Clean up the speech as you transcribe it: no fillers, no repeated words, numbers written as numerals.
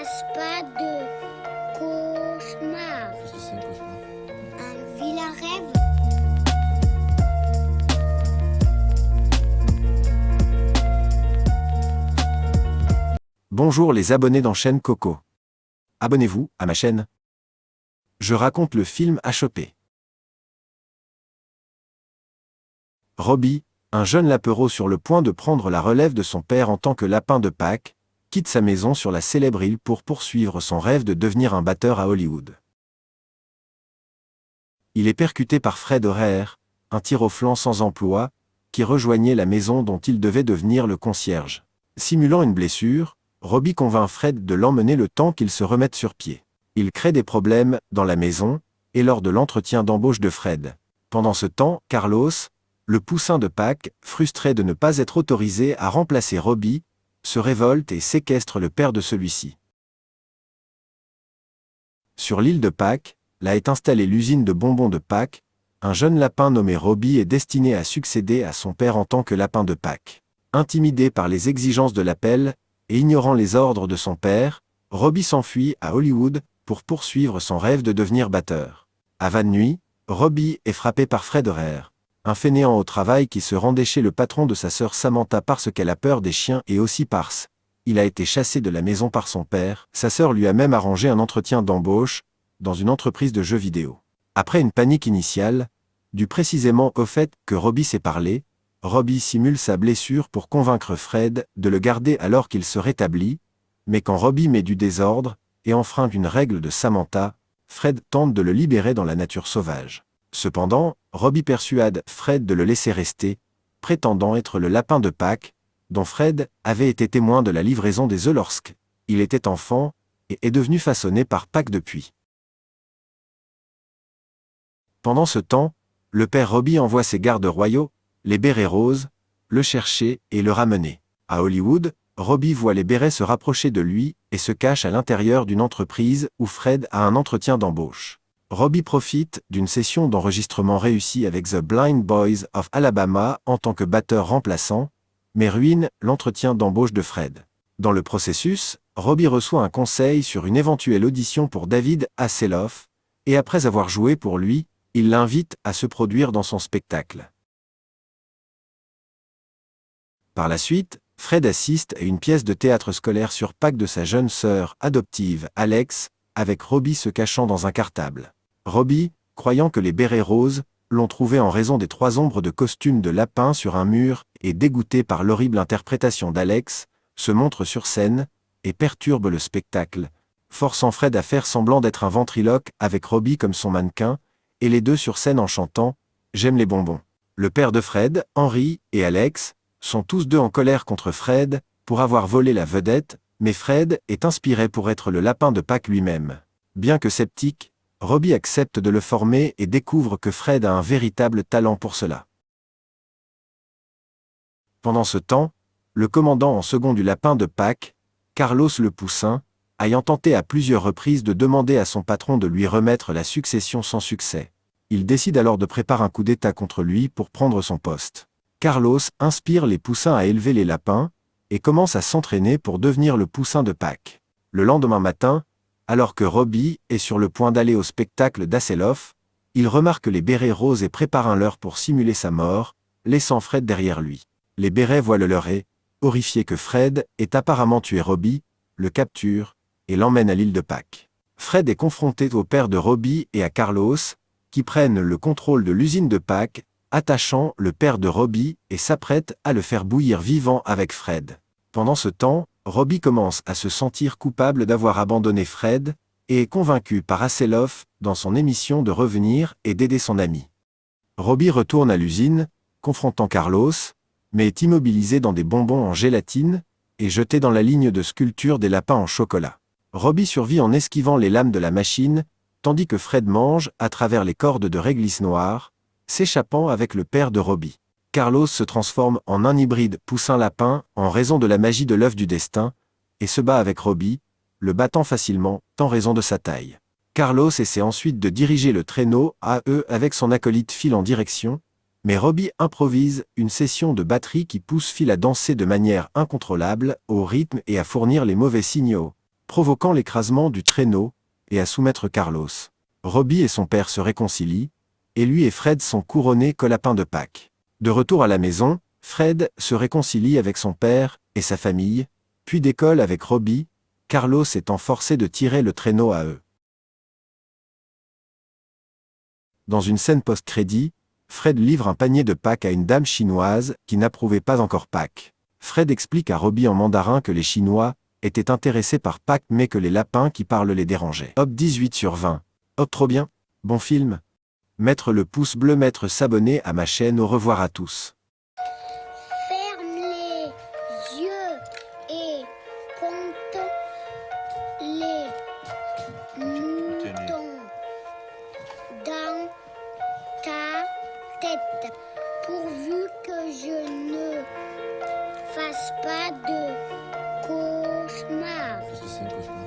pense pas de cauchemar. Qu'est-ce que c'est un cauchemar? Un vilain rêve. Bonjour les abonnés d'Enchaîne Coco. Abonnez-vous à ma chaîne. Je raconte le film à choper. Robbie, un jeune lapereau sur le point de prendre la relève de son père en tant que lapin de Pâques, quitte sa maison sur la célèbre île pour poursuivre son rêve de devenir un batteur à Hollywood. Il est percuté par Fred O'Hare, un tir au flanc sans emploi, qui rejoignait la maison dont il devait devenir le concierge. Simulant une blessure, Robbie convainc Fred de l'emmener le temps qu'il se remette sur pied. Il crée des problèmes dans la maison et lors de l'entretien d'embauche de Fred. Pendant ce temps, Carlos, le poussin de Pâques, frustré de ne pas être autorisé à remplacer Robbie, se révolte et séquestre le père de celui-ci. Sur l'île de Pâques, là est installée l'usine de bonbons de Pâques. Un jeune lapin nommé Robbie est destiné à succéder à son père en tant que lapin de Pâques. Intimidé par les exigences de l'appel et ignorant les ordres de son père, Robbie s'enfuit à Hollywood pour poursuivre son rêve de devenir batteur. À Van Nuit, Robbie est frappé par Fred O'Hare, un fainéant au travail qui se rendait chez le patron de sa sœur Samantha parce qu'elle a peur des chiens et aussi parce qu'il a été chassé de la maison par son père. Sa sœur lui a même arrangé un entretien d'embauche dans une entreprise de jeux vidéo. Après une panique initiale, due précisément au fait que Robbie s'est parlé, Robbie simule sa blessure pour convaincre Fred de le garder alors qu'il se rétablit, mais quand Robbie met du désordre et enfreint une règle de Samantha, Fred tente de le libérer dans la nature sauvage. Cependant, Robbie persuade Fred de le laisser rester, prétendant être le lapin de Pâques, dont Fred avait été témoin de la livraison des œufs lorsqu'il était enfant et est devenu façonné par Pâques depuis. Pendant ce temps, le père Robbie envoie ses gardes royaux, les bérets roses, le chercher et le ramener. À Hollywood, Robbie voit les bérets se rapprocher de lui et se cache à l'intérieur d'une entreprise où Fred a un entretien d'embauche. Robbie profite d'une session d'enregistrement réussie avec The Blind Boys of Alabama en tant que batteur remplaçant, mais ruine l'entretien d'embauche de Fred. Dans le processus, Robbie reçoit un conseil sur une éventuelle audition pour David Hasselhoff, et après avoir joué pour lui, il l'invite à se produire dans son spectacle. Par la suite, Fred assiste à une pièce de théâtre scolaire sur Pâques de sa jeune sœur adoptive, Alex, avec Robbie se cachant dans un cartable. Robbie, croyant que les bérets roses l'ont trouvé en raison des 3 ombres de costumes de lapin sur un mur et dégoûté par l'horrible interprétation d'Alex, se montre sur scène et perturbe le spectacle, forçant Fred à faire semblant d'être un ventriloque avec Robbie comme son mannequin, et les deux sur scène en chantant « J'aime les bonbons ». Le père de Fred, Henry, et Alex sont tous deux en colère contre Fred pour avoir volé la vedette, mais Fred est inspiré pour être le lapin de Pâques lui-même. Bien que sceptique, Robbie accepte de le former et découvre que Fred a un véritable talent pour cela. Pendant ce temps, le commandant en second du lapin de Pâques, Carlos le Poussin, ayant tenté à plusieurs reprises de demander à son patron de lui remettre la succession sans succès. Il décide alors de préparer un coup d'État contre lui pour prendre son poste. Carlos inspire les poussins à élever les lapins et commence à s'entraîner pour devenir le poussin de Pâques. Le lendemain matin, alors que Robbie est sur le point d'aller au spectacle d'Hasselhoff, il remarque les bérets roses et prépare un leurre pour simuler sa mort, laissant Fred derrière lui. Les bérets voient le leurre et, horrifiés que Fred ait apparemment tué Robbie, le capturent et l'emmènent à l'île de Pâques. Fred est confronté au père de Robbie et à Carlos, qui prennent le contrôle de l'usine de Pâques, attachant le père de Robbie et s'apprête à le faire bouillir vivant avec Fred. Pendant ce temps, Robbie commence à se sentir coupable d'avoir abandonné Fred et est convaincu par Hasselhoff dans son émission de revenir et d'aider son ami. Robbie retourne à l'usine, confrontant Carlos, mais est immobilisé dans des bonbons en gélatine et jeté dans la ligne de sculpture des lapins en chocolat. Robbie survit en esquivant les lames de la machine, tandis que Fred mange à travers les cordes de réglisse noire, s'échappant avec le père de Robbie. Carlos se transforme en un hybride poussin-lapin en raison de la magie de l'œuf du destin, et se bat avec Robbie, le battant facilement, en raison de sa taille. Carlos essaie ensuite de diriger le traîneau à eux avec son acolyte Phil en direction, mais Robbie improvise une session de batterie qui pousse Phil à danser de manière incontrôlable, au rythme et à fournir les mauvais signaux, provoquant l'écrasement du traîneau et à soumettre Carlos. Robbie et son père se réconcilient, et lui et Fred sont couronnés colapins de Pâques. De retour à la maison, Fred se réconcilie avec son père et sa famille, puis décolle avec Robbie, Carlos étant forcé de tirer le traîneau à eux. Dans une scène post-crédit, Fred livre un panier de Pâques à une dame chinoise qui n'approuvait pas encore Pâques. Fred explique à Robbie en mandarin que les Chinois étaient intéressés par Pâques mais que les lapins qui parlent les dérangeaient. Hop 18/20. Hop trop bien. Bon film. Mettre le pouce bleu, mettre s'abonner à ma chaîne. Au revoir à tous. Ferme les yeux et compte les moutons dans ta tête, pourvu que je ne fasse pas de cauchemar. Qu'est-ce que c'est, cauchemar?